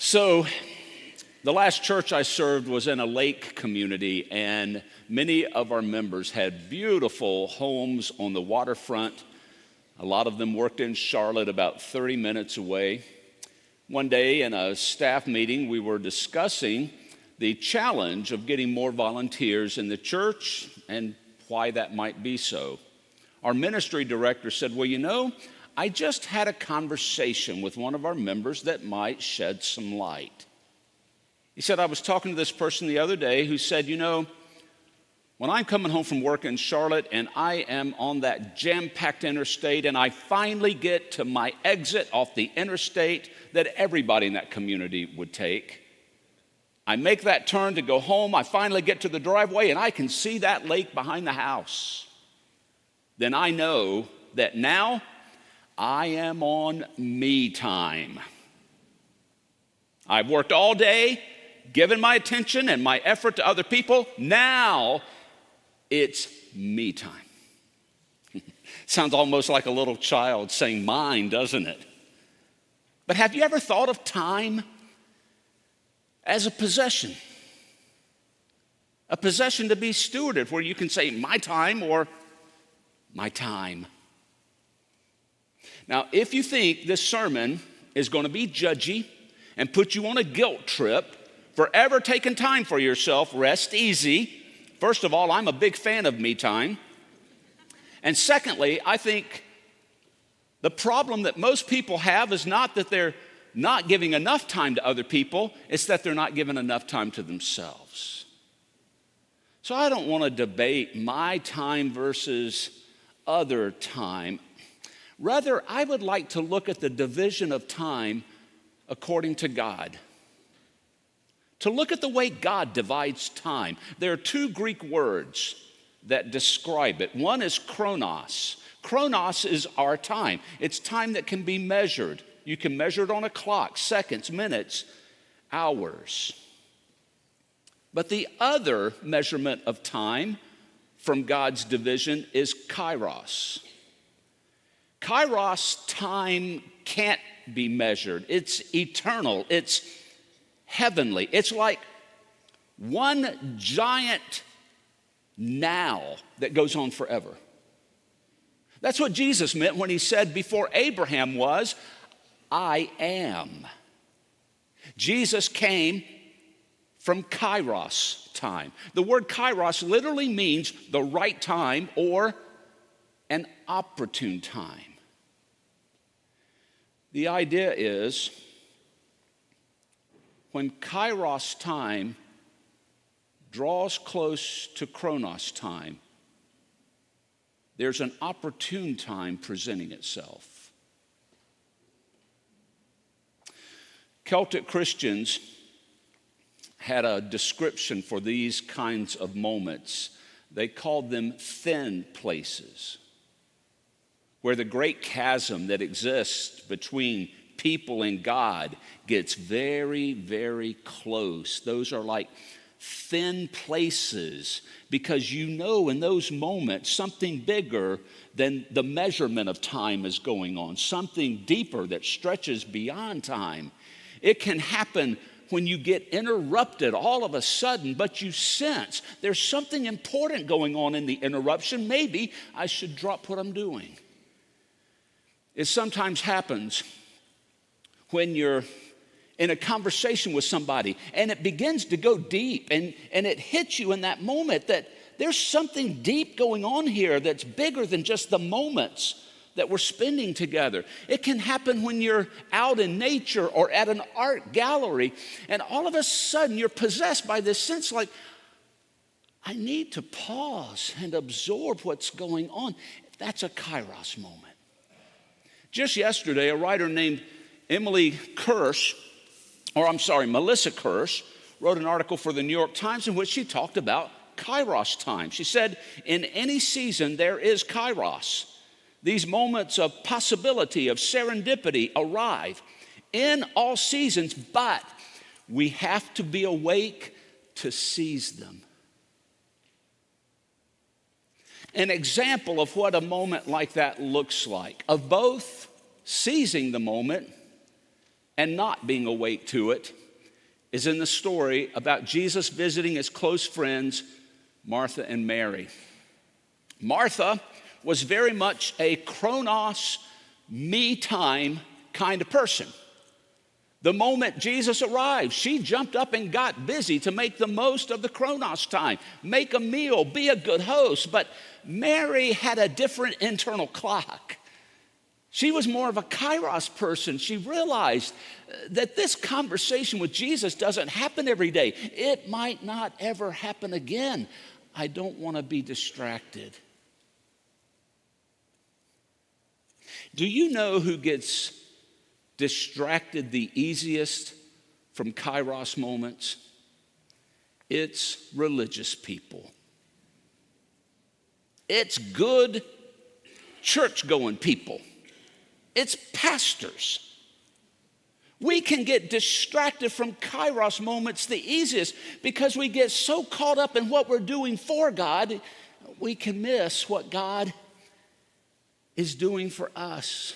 So, the last church I served was in a lake community, and many of our members had beautiful homes on the waterfront. A lot of them worked in Charlotte, about 30 minutes away. One day in a staff meeting, we were discussing the challenge of getting more volunteers in the church and why that might be so. Our ministry director said, well, I just had a conversation with one of our members that might shed some light. He said, I was talking to this person the other day who said, when I'm coming home from work in Charlotte and I am on that jam-packed interstate and I finally get to my exit off the interstate that everybody in that community would take, I make that turn to go home, I finally get to the driveway and I can see that lake behind the house. Then I know that now I am on me time. I've worked all day, given my attention and my effort to other people. Now it's me time. Sounds almost like a little child saying mine, doesn't it? But have you ever thought of time as a possession? A possession to be stewarded, where you can say my time or my time. Now, if you think this sermon is going to be judgy and put you on a guilt trip for ever taking time for yourself, rest easy. First of all, I'm a big fan of me time. And secondly, I think the problem that most people have is not that they're not giving enough time to other people, it's that they're not giving enough time to themselves. So I don't want to debate my time versus other time. Rather, I would like to look at the division of time according to God. To look at the way God divides time. There are two Greek words that describe it. One is chronos. Chronos is our time. It's time that can be measured. You can measure it on a clock, seconds, minutes, hours. But the other measurement of time from God's division is kairos. Kairos time can't be measured. It's eternal. It's heavenly. It's like one giant now that goes on forever. That's what Jesus meant when he said, before Abraham was, I am. Jesus came from kairos time. The word kairos literally means the right time or an opportune time. The idea is when kairos time draws close to chronos time, there's an opportune time presenting itself. Celtic Christians had a description for these kinds of moments. They called them thin places, where the great chasm that exists between people and God gets very, very close. Those are like thin places because in those moments something bigger than the measurement of time is going on, something deeper that stretches beyond time. It can happen when you get interrupted all of a sudden, but you sense there's something important going on in the interruption. Maybe I should drop what I'm doing. It sometimes happens when you're in a conversation with somebody and it begins to go deep and it hits you in that moment that there's something deep going on here that's bigger than just the moments that we're spending together. It can happen when you're out in nature or at an art gallery and all of a sudden you're possessed by this sense like, I need to pause and absorb what's going on. That's a kairos moment. Just yesterday, a writer named Melissa Kirsch, wrote an article for the New York Times in which she talked about kairos time. She said, in any season, there is kairos. These moments of possibility, of serendipity arrive in all seasons, but we have to be awake to seize them. An example of what a moment like that looks like, of both seizing the moment and not being awake to it is in the story about Jesus visiting his close friends, Martha and Mary. Martha was very much a chronos, me time kind of person. The moment Jesus arrived, she jumped up and got busy to make the most of the chronos time, make a meal, be a good host. But Mary had a different internal clock. She was more of a kairos person. She realized that this conversation with Jesus doesn't happen every day. It might not ever happen again. I don't want to be distracted. Do you know who gets distracted the easiest from kairos moments? It's religious people. It's good church-going people. It's pastors. We can get distracted from kairos moments the easiest because we get so caught up in what we're doing for God, we can miss what God is doing for us.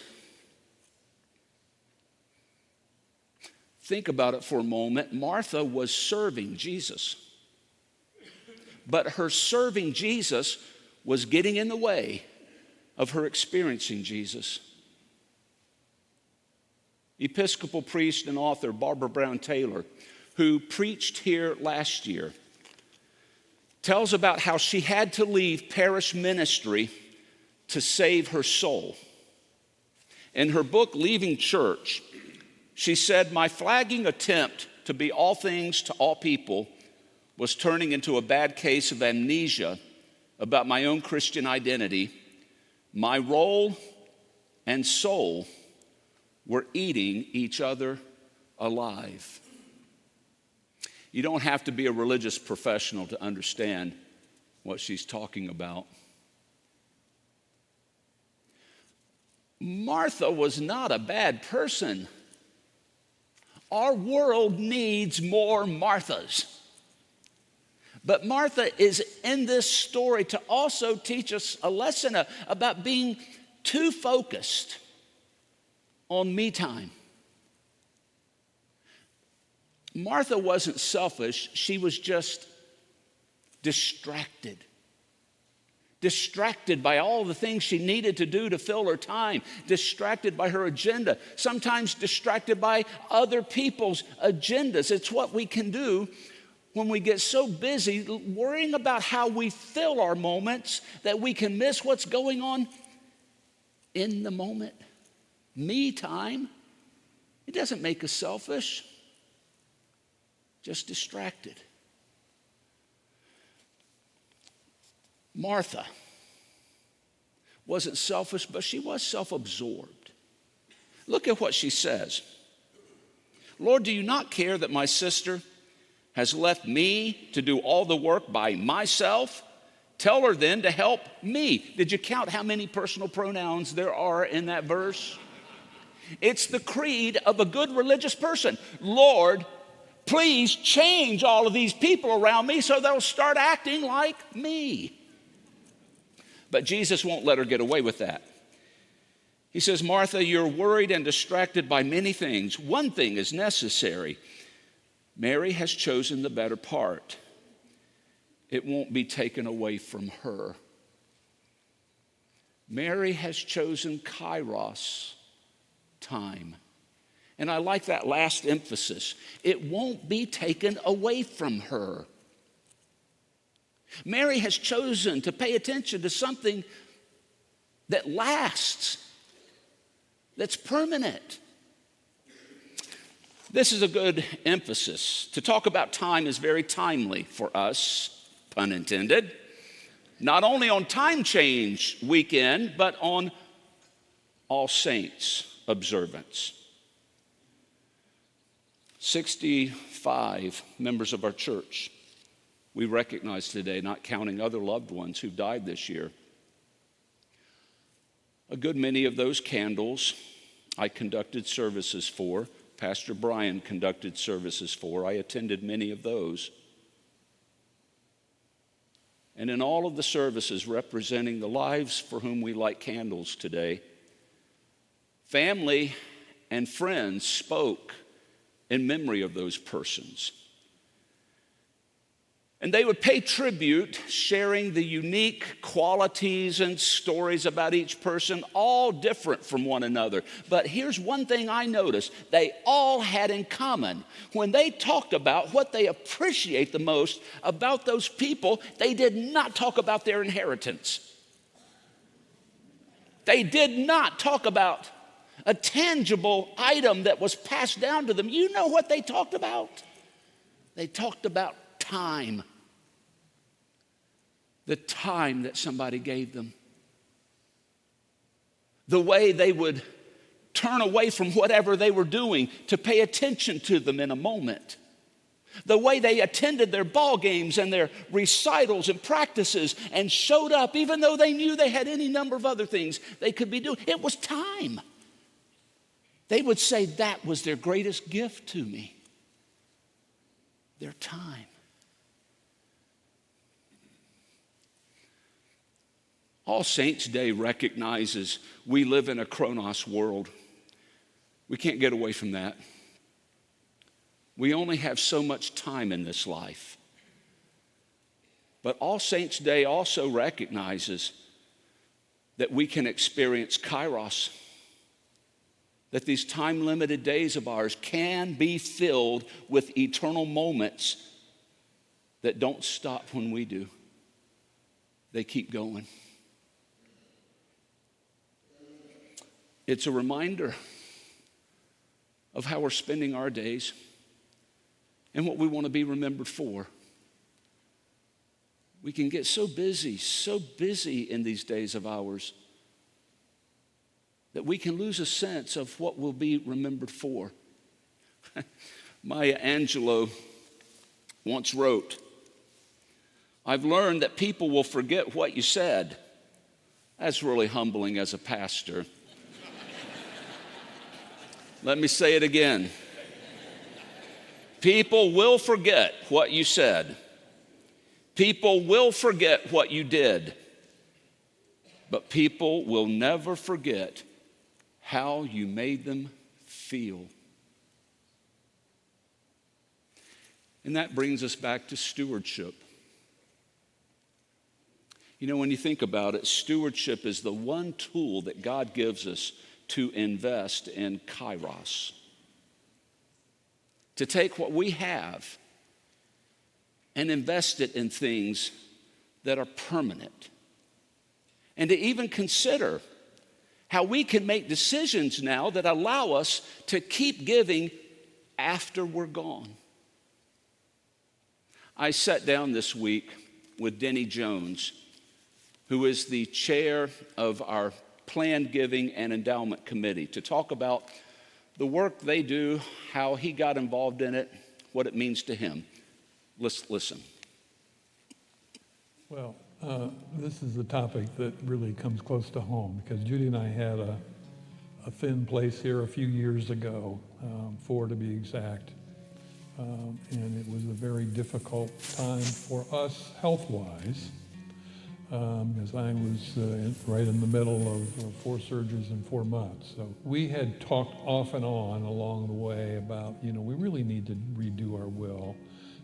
Think about it for a moment. Martha was serving Jesus, but her serving Jesus was getting in the way of her experiencing Jesus. Episcopal priest and author Barbara Brown Taylor, who preached here last year, tells about how she had to leave parish ministry to save her soul. In her book, Leaving Church, she said, "My flagging attempt to be all things to all people was turning into a bad case of amnesia about my own Christian identity. My role and soul were eating each other alive." You don't have to be a religious professional to understand what she's talking about. Martha was not a bad person. Our world needs more Marthas. But Martha is in this story to also teach us a lesson about being too focused on me time. Martha wasn't selfish, she was just distracted. Distracted by all the things she needed to do to fill her time, distracted by her agenda, sometimes distracted by other people's agendas. It's what we can do when we get so busy worrying about how we fill our moments that we can miss what's going on in the moment. Me time, it doesn't make us selfish, just distracted. Martha wasn't selfish, but she was self-absorbed. Look at what she says. "Lord, do you not care that my sister has left me to do all the work by myself? Tell her then to help me." Did you count how many personal pronouns there are in that verse? It's the creed of a good religious person. Lord, please change all of these people around me so they'll start acting like me. But Jesus won't let her get away with that. He says, "Martha, you're worried and distracted by many things. One thing is necessary. Mary has chosen the better part. It won't be taken away from her." Mary has chosen kairos time. And I like that last emphasis. It won't be taken away from her. Mary has chosen to pay attention to something that lasts, that's permanent. This is a good emphasis. To talk about time is very timely for us, pun intended, not only on time change weekend, but on All Saints observance. 65 members of our church we recognize today, not counting other loved ones who died this year. A good many of those candles I conducted services for. Pastor Brian conducted services for. I attended many of those. And in all of the services representing the lives for whom we light candles today, family and friends spoke in memory of those persons. And they would pay tribute, sharing the unique qualities and stories about each person, all different from one another. But here's one thing I noticed. They all had in common. When they talked about what they appreciate the most about those people, they did not talk about their inheritance. They did not talk about a tangible item that was passed down to them. You know what they talked about? They talked about time. The time that somebody gave them. The way they would turn away from whatever they were doing to pay attention to them in a moment. The way they attended their ball games and their recitals and practices and showed up even though they knew they had any number of other things they could be doing. It was time. They would say that was their greatest gift to me. Their time. All Saints' Day recognizes we live in a Chronos world. We can't get away from that. We only have so much time in this life. But All Saints' Day also recognizes that we can experience Kairos, that these time-limited days of ours can be filled with eternal moments that don't stop when we do. They keep going. It's a reminder of how we're spending our days and what we want to be remembered for. We can get so busy in these days of ours that we can lose a sense of what we'll be remembered for. Maya Angelou once wrote, "I've learned that people will forget what you said." That's really humbling as a pastor. Let me say it again. People will forget what you said. People will forget what you did. But people will never forget how you made them feel. And that brings us back to stewardship. You know, when you think about it, stewardship is the one tool that God gives us to invest in Kairos. To take what we have and invest it in things that are permanent. And to even consider how we can make decisions now that allow us to keep giving after we're gone. I sat down this week with Denny Jones, who is the chair of our Planned Giving and Endowment Committee, to talk about the work they do, how he got involved in it, what it means to him. Let's listen. Well, this is a topic that really comes close to home because Judy and I had a thin place here a few years ago, 4 to be exact, and it was a very difficult time for us health-wise. Because I was right in the middle of 4 surgeries in 4 months. So we had talked off and on along the way about, we really need to redo our will.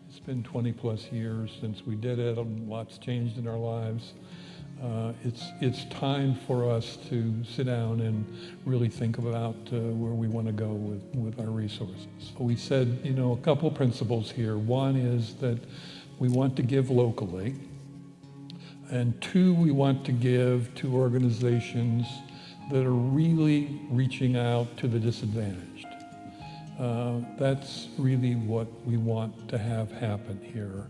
It's been 20 plus years since we did it. Lots changed in our lives. It's time for us to sit down and really think about where we want to go with our resources. We said, a couple principles here. One is that we want to give locally. And 2, we want to give to organizations that are really reaching out to the disadvantaged. That's really what we want to have happen here.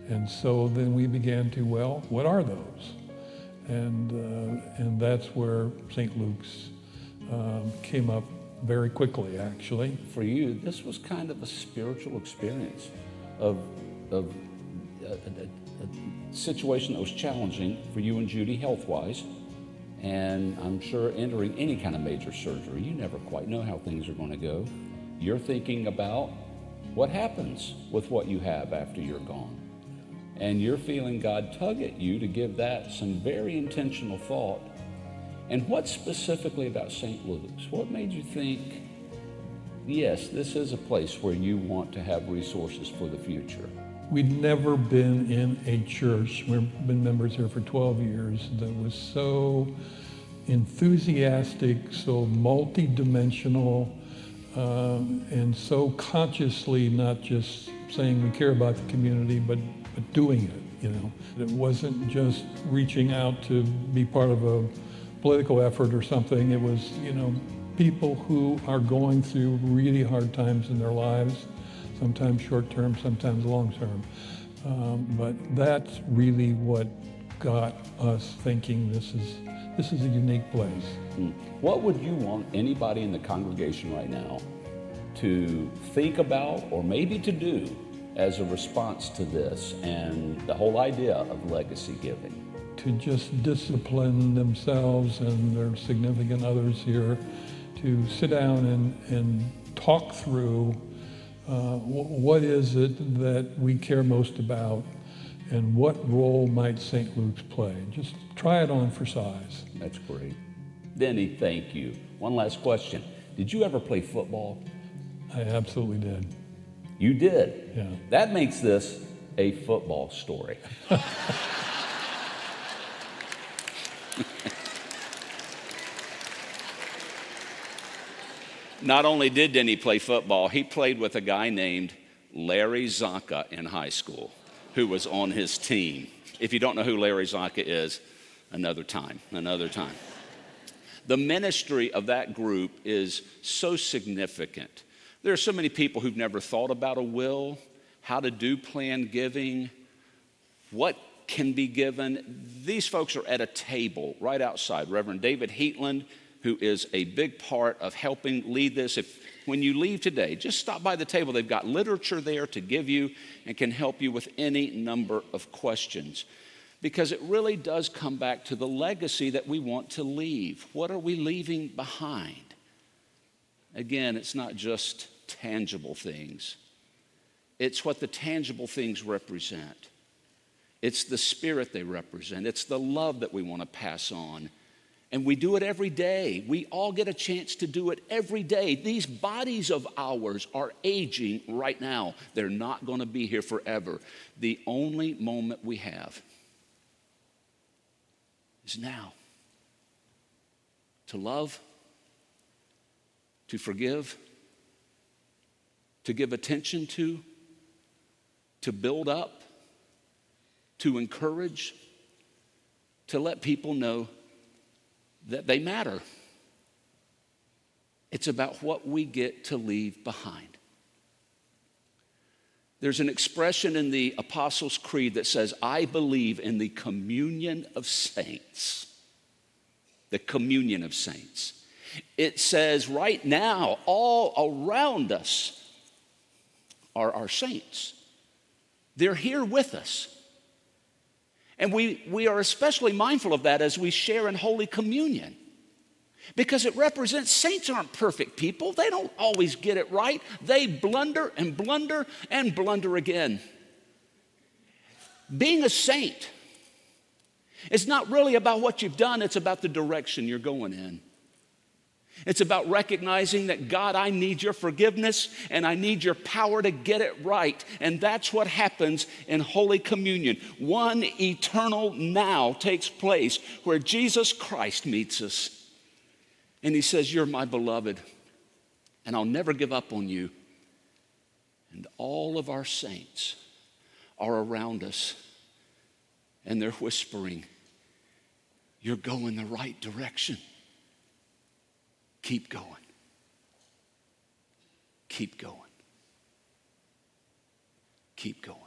And so then we began to, what are those? And that's where St. Luke's came up very quickly, actually. For you, this was kind of a spiritual experience of a situation that was challenging for you and Judy health-wise, and I'm sure entering any kind of major surgery, you never quite know how things are going to go. You're thinking about what happens with what you have after you're gone, and you're feeling God tug at you to give that some very intentional thought. And what specifically about St. Luke's? What made you think yes, this is a place where you want to have resources for the future. We'd never been in a church, we've been members here for 12 years, that was so enthusiastic, so multi-dimensional, and so consciously not just saying we care about the community, but doing it, you know. It wasn't just reaching out to be part of a political effort or something. It was, you know, people who are going through really hard times in their lives, sometimes short-term, sometimes long-term. But that's really what got us thinking this is a unique place. What would you want anybody in the congregation right now to think about or maybe to do as a response to this and the whole idea of legacy giving? To just discipline themselves and their significant others here to sit down and talk through what is it that we care most about and what role might St. Luke's play. Just try it on for size. That's great. Denny, thank you. One last question. Did you ever play football? I absolutely did. You did? Yeah. That makes this a football story. Not only did Denny play football, he played with a guy named Larry Zonka in high school, who was on his team. If you don't know who Larry Zonka is, another time. The ministry of that group is so significant. There are so many people who've never thought about a will, how to do planned giving, what can be given. These folks are at a table right outside. Reverend David Heatland, who is a big part of helping lead this. When you leave today, just stop by the table. They've got literature there to give you and can help you with any number of questions. Because it really does come back to the legacy that we want to leave. What are we leaving behind? Again, it's not just tangible things. It's what the tangible things represent. It's the spirit they represent. It's the love that we want to pass on. And we do it every day. We all get a chance to do it every day. These bodies of ours are aging right now. They're not going to be here forever. The only moment we have is now. To love, to forgive, to give attention to build up, to encourage, to let people know that they matter. It's about what we get to leave behind. There's an expression in the Apostles' Creed that says, I believe in the communion of saints. The communion of saints. It says right now, all around us are our saints. They're here with us. And we are especially mindful of that as we share in Holy Communion. Because it represents saints aren't perfect people. They don't always get it right. They blunder and blunder and blunder again. Being a saint is not really about what you've done. It's about the direction you're going in. It's about recognizing that, God, I need your forgiveness and I need your power to get it right. And that's what happens in Holy Communion. One eternal now takes place where Jesus Christ meets us. And he says, you're my beloved, and I'll never give up on you. And all of our saints are around us, and they're whispering, you're going the right direction. Keep going. Keep going. Keep going.